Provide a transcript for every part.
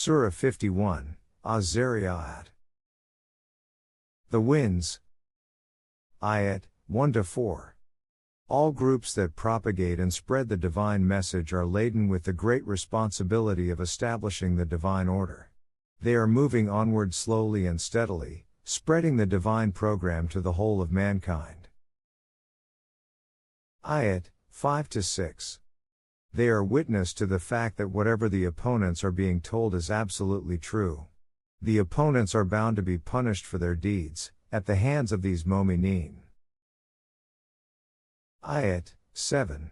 Surah 51, Az-Zariyaat. The winds. Ayat 1-4. All groups that propagate and spread the divine message are laden with the great responsibility of establishing the divine order. They are moving onward slowly and steadily, spreading the divine program to the whole of mankind. Ayat 5-6. They are witness to the fact that whatever the opponents are being told is absolutely true. The opponents are bound to be punished for their deeds, at the hands of these mu'mineen. Ayat 7.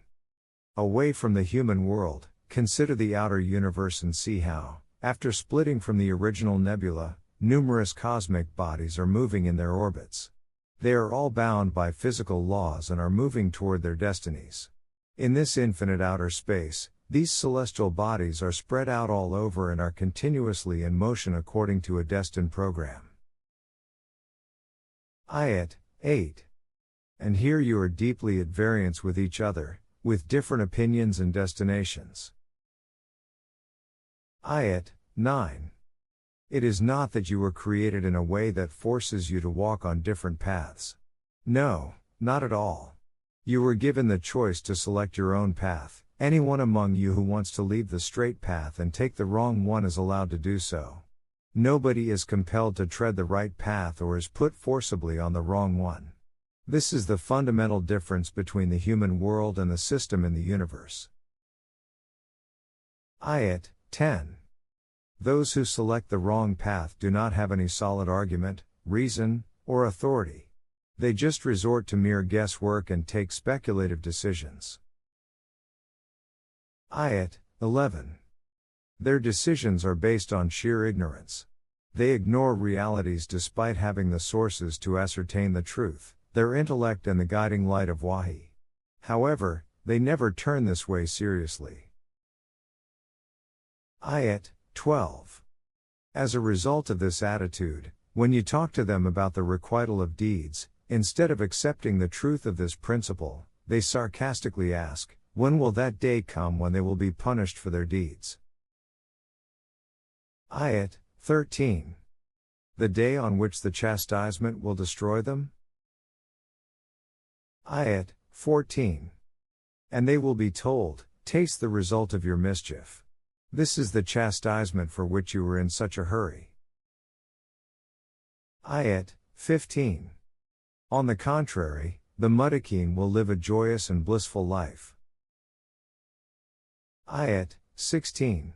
Away from the human world, consider the outer universe and see how, after splitting from the original nebula, numerous cosmic bodies are moving in their orbits. They are all bound by physical laws and are moving toward their destinies. In this infinite outer space, these celestial bodies are spread out all over and are continuously in motion according to a destined program. Ayat 8. And here you are deeply at variance with each other, with different opinions and destinations. Ayat 9. It is not that you were created in a way that forces you to walk on different paths. No, not at all. You were given the choice to select your own path. Anyone among you who wants to leave the straight path and take the wrong one is allowed to do so. Nobody is compelled to tread the right path or is put forcibly on the wrong one. This is the fundamental difference between the human world and the system in the universe. Ayat 10. Those who select the wrong path do not have any solid argument, reason, or authority. They just resort to mere guesswork and take speculative decisions. Ayat 11. Their decisions are based on sheer ignorance. They ignore realities despite having the sources to ascertain the truth, their intellect and the guiding light of wahi. However, they never turn this way seriously. Ayat 12. As a result of this attitude, when you talk to them about the requital of deeds, instead of accepting the truth of this principle, they sarcastically ask, when will that day come when they will be punished for their deeds? Ayat 13. The day on which the chastisement will destroy them? Ayat 14. And they will be told, taste the result of your mischief. This is the chastisement for which you were in such a hurry. Ayat 15. On the contrary, the muttaqin will live a joyous and blissful life. Ayat 16.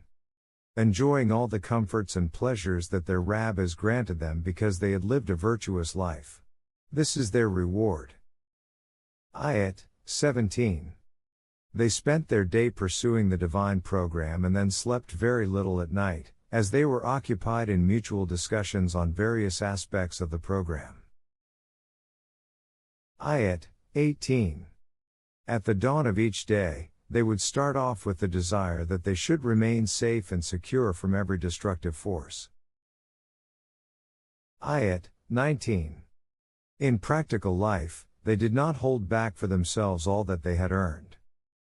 Enjoying all the comforts and pleasures that their Rabb has granted them because they had lived a virtuous life. This is their reward. Ayat 17. They spent their day pursuing the divine program and then slept very little at night, as they were occupied in mutual discussions on various aspects of the program. Ayat 18. At the dawn of each day, they would start off with the desire that they should remain safe and secure from every destructive force. Ayat 19. In practical life, they did not hold back for themselves all that they had earned.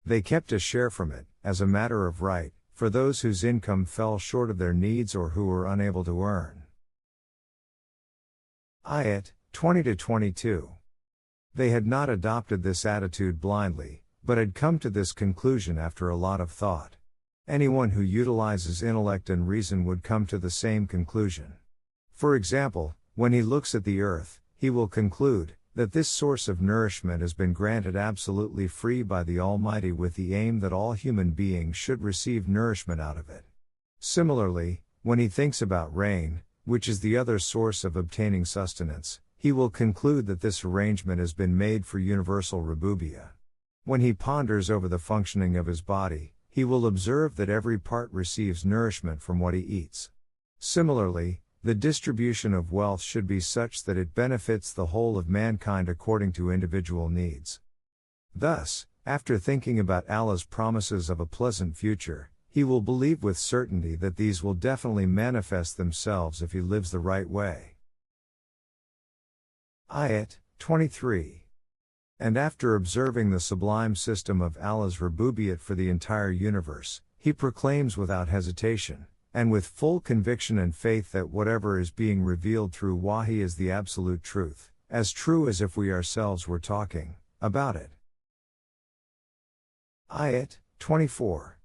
They kept a share from it, as a matter of right, for those whose income fell short of their needs or who were unable to earn. Ayat 20-22. They had not adopted this attitude blindly, but had come to this conclusion after a lot of thought. Anyone who utilizes intellect and reason would come to the same conclusion. For example, when he looks at the earth, he will conclude that this source of nourishment has been granted absolutely free by the Almighty with the aim that all human beings should receive nourishment out of it. Similarly, when he thinks about rain, which is the other source of obtaining sustenance, he will conclude that this arrangement has been made for universal rububiyah. When he ponders over the functioning of his body, he will observe that every part receives nourishment from what he eats. Similarly, the distribution of wealth should be such that it benefits the whole of mankind according to individual needs. Thus, after thinking about Allah's promises of a pleasant future, he will believe with certainty that these will definitely manifest themselves if he lives the right way. Ayat 23. And after observing the sublime system of Allah's rububiyyat for the entire universe, he proclaims without hesitation, and with full conviction and faith that whatever is being revealed through wahi is the absolute truth, as true as if we ourselves were talking about it. Ayat 24.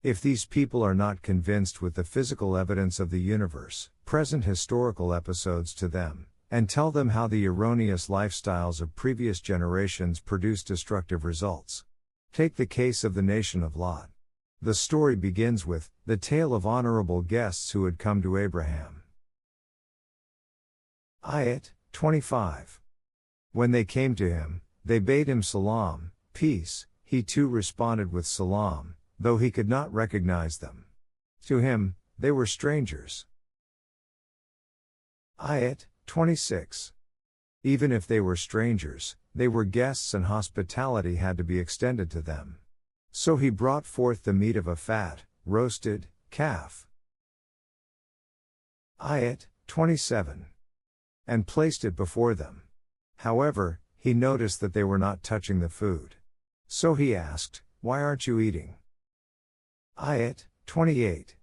If these people are not convinced with the physical evidence of the universe, present historical episodes to them, and tell them how the erroneous lifestyles of previous generations produce destructive results. Take the case of the nation of Lot. The story begins with the tale of honorable guests who had come to Abraham. Ayat 25. When they came to him, they bade him salam, peace. He too responded with salam, though he could not recognize them. To him, they were strangers. Ayat 26. Even if they were strangers, they were guests and hospitality had to be extended to them. So he brought forth the meat of a fat, roasted, calf. Ayat 27. And placed it before them. However, he noticed that they were not touching the food. So he asked, "Why aren't you eating?" Ayat 28.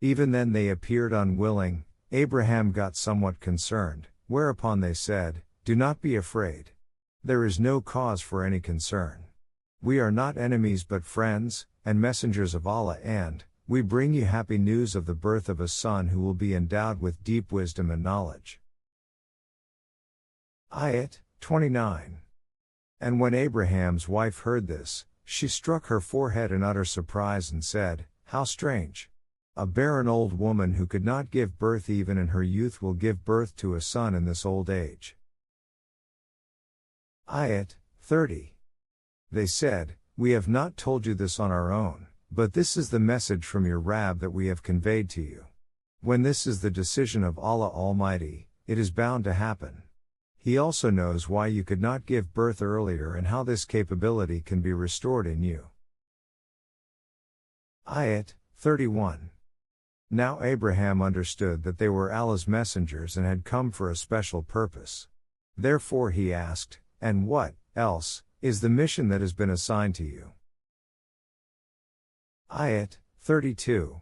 Even then they appeared unwilling. Abraham got somewhat concerned, whereupon they said, "Do not be afraid. There is no cause for any concern. We are not enemies but friends, and messengers of Allah, and we bring you happy news of the birth of a son who will be endowed with deep wisdom and knowledge." Ayat 29. And when Abraham's wife heard this, she struck her forehead in utter surprise and said, "How strange! A barren old woman who could not give birth even in her youth will give birth to a son in this old age." Ayat 30. They said, "We have not told you this on our own, but this is the message from your Rabb that we have conveyed to you. When this is the decision of Allah Almighty, it is bound to happen. He also knows why you could not give birth earlier and how this capability can be restored in you." Ayat 31. Now Abraham understood that they were Allah's messengers and had come for a special purpose. Therefore he asked, "And what, else, is the mission that has been assigned to you?" Ayat 32.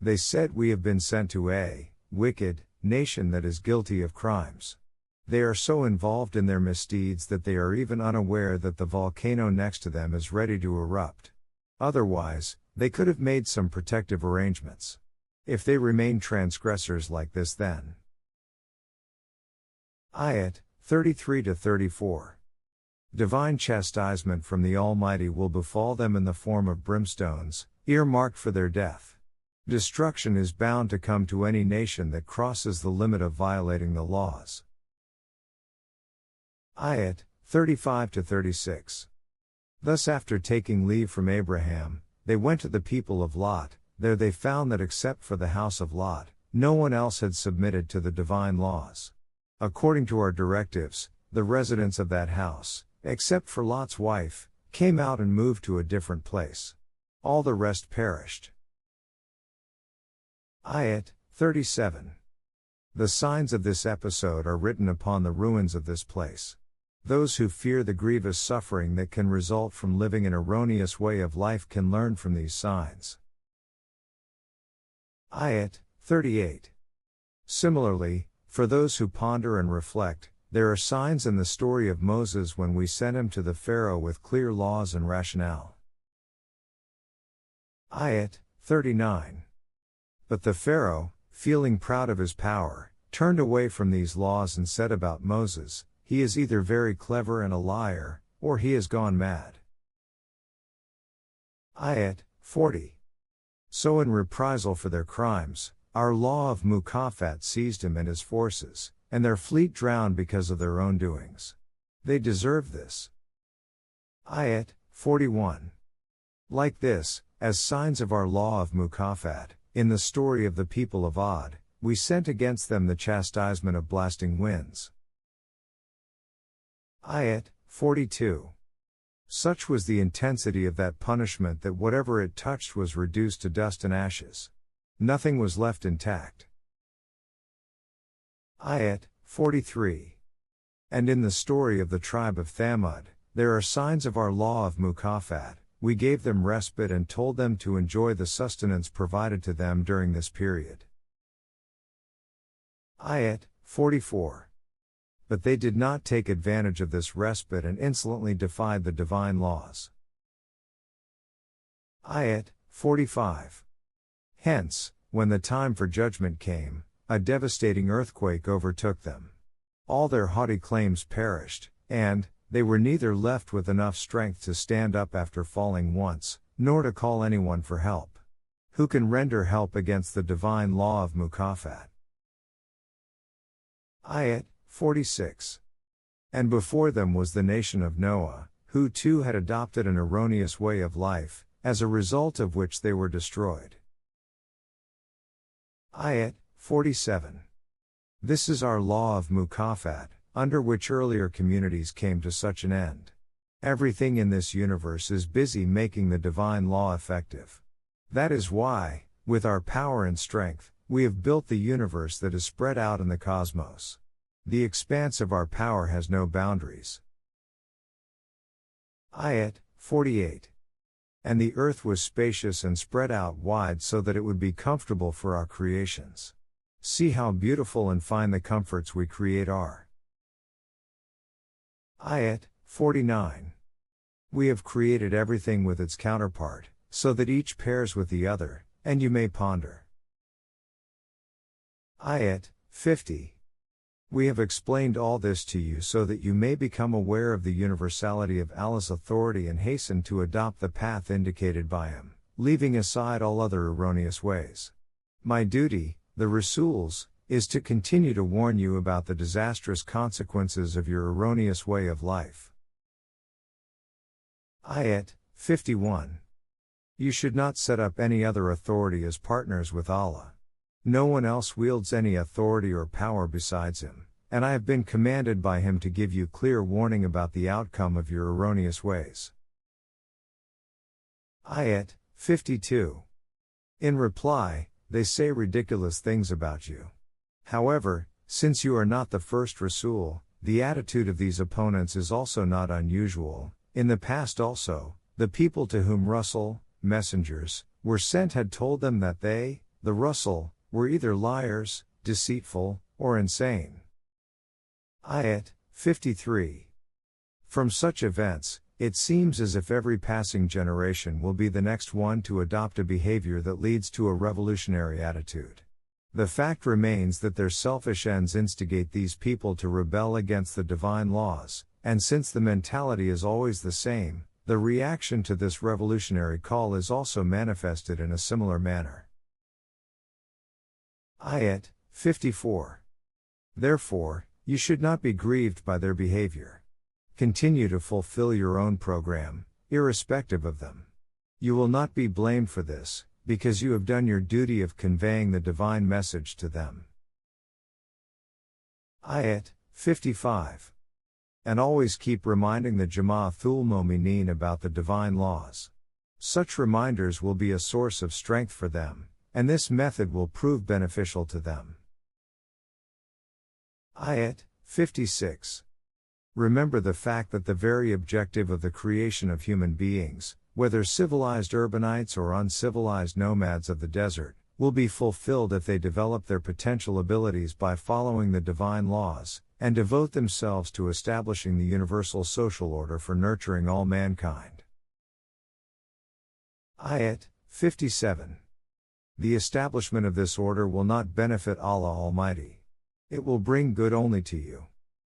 They said, "We have been sent to a wicked nation that is guilty of crimes. They are so involved in their misdeeds that they are even unaware that the volcano next to them is ready to erupt. Otherwise, they could have made some protective arrangements. If they remain transgressors like this then." Ayat 33-34. Divine chastisement from the Almighty will befall them in the form of brimstones, earmarked for their death. Destruction is bound to come to any nation that crosses the limit of violating the laws. Ayat 35-36. Thus after taking leave from Abraham, they went to the people of Lot. There they found that except for the house of Lot, no one else had submitted to the divine laws. According to our directives, the residents of that house, except for Lot's wife, came out and moved to a different place. All the rest perished. Ayat 37. The signs of this episode are written upon the ruins of this place. Those who fear the grievous suffering that can result from living an erroneous way of life can learn from these signs. Ayat 38. Similarly, for those who ponder and reflect, there are signs in the story of Moses when we sent him to the Pharaoh with clear laws and rationale. Ayat 39. But the Pharaoh, feeling proud of his power, turned away from these laws and said about Moses, "He is either very clever and a liar, or he has gone mad." Ayat 40. So in reprisal for their crimes, our law of Mukafat seized him and his forces, and their fleet drowned because of their own doings. They deserve this. Ayat 41. Like this, as signs of our law of Mukafat, in the story of the people of Ad, we sent against them the chastisement of blasting winds. Ayat 42. Such was the intensity of that punishment that whatever it touched was reduced to dust and ashes. Nothing was left intact. Ayat 43. And in the story of the tribe of Thamud, there are signs of our law of Mukafat, we gave them respite and told them to enjoy the sustenance provided to them during this period. Ayat 44. But they did not take advantage of this respite and insolently defied the divine laws. Ayat 45. Hence, when the time for judgment came, a devastating earthquake overtook them. All their haughty claims perished, and they were neither left with enough strength to stand up after falling once, nor to call anyone for help. Who can render help against the divine law of Mukafat? Ayat 46. And before them was the nation of Noah, who too had adopted an erroneous way of life, as a result of which they were destroyed. Ayat 47. This is our law of Mukafat, under which earlier communities came to such an end. Everything in this universe is busy making the divine law effective. That is why, with our power and strength, we have built the universe that is spread out in the cosmos. The expanse of our power has no boundaries. Ayat 48. And the earth was spacious and spread out wide so that it would be comfortable for our creations. See how beautiful and fine the comforts we create are. Ayat 49. We have created everything with its counterpart, so that each pairs with the other, and you may ponder. Ayat 50. We have explained all this to you so that you may become aware of the universality of Allah's authority and hasten to adopt the path indicated by Him, leaving aside all other erroneous ways. My duty, the Rasuls, is to continue to warn you about the disastrous consequences of your erroneous way of life. Ayat 51. You should not set up any other authority as partners with Allah. No one else wields any authority or power besides Him, and I have been commanded by Him to give you clear warning about the outcome of your erroneous ways. Ayat 52. In reply, they say ridiculous things about you. However, since you are not the first Rasul, the attitude of these opponents is also not unusual. In the past also, the people to whom Rasul, messengers, were sent had told them that they, the Rasul, were either liars, deceitful, or insane. Ayat 53. From such events, it seems as if every passing generation will be the next one to adopt a behavior that leads to a revolutionary attitude. The fact remains that their selfish ends instigate these people to rebel against the divine laws, and since the mentality is always the same, the reaction to this revolutionary call is also manifested in a similar manner. Ayat 54. Therefore, you should not be grieved by their behavior. Continue to fulfill your own program, irrespective of them. You will not be blamed for this, because you have done your duty of conveying the divine message to them. Ayat 55. And always keep reminding the Jama'atul Mu'mineen about the divine laws. Such reminders will be a source of strength for them, and this method will prove beneficial to them. Ayat 56. Remember the fact that the very objective of the creation of human beings, whether civilized urbanites or uncivilized nomads of the desert, will be fulfilled if they develop their potential abilities by following the divine laws, and devote themselves to establishing the universal social order for nurturing all mankind. Ayat 57. The establishment of this order will not benefit Allah Almighty. It will bring good only to you.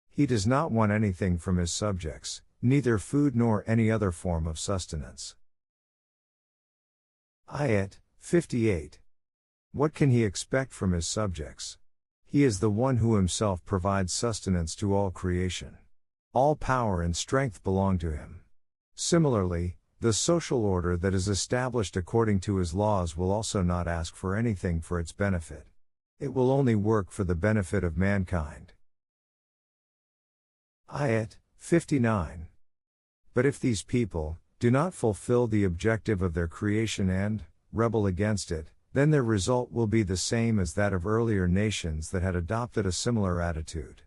He does not want anything from His subjects, neither food nor any other form of sustenance. Ayat 58. What can He expect from His subjects? He is the one who Himself provides sustenance to all creation. All power and strength belong to Him. Similarly, the social order that is established according to His laws will also not ask for anything for its benefit. It will only work for the benefit of mankind. Ayat 59. But if these people do not fulfill the objective of their creation and rebel against it, then their result will be the same as that of earlier nations that had adopted a similar attitude.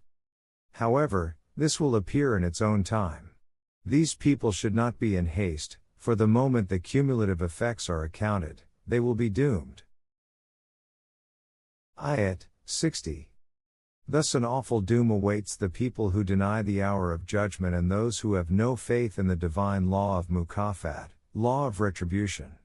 However, this will appear in its own time. These people should not be in haste, For the moment the cumulative effects are accounted, they will be doomed. Ayat 60. Thus an awful doom awaits the people who deny the hour of judgment and those who have no faith in the divine law of mukafat, law of retribution.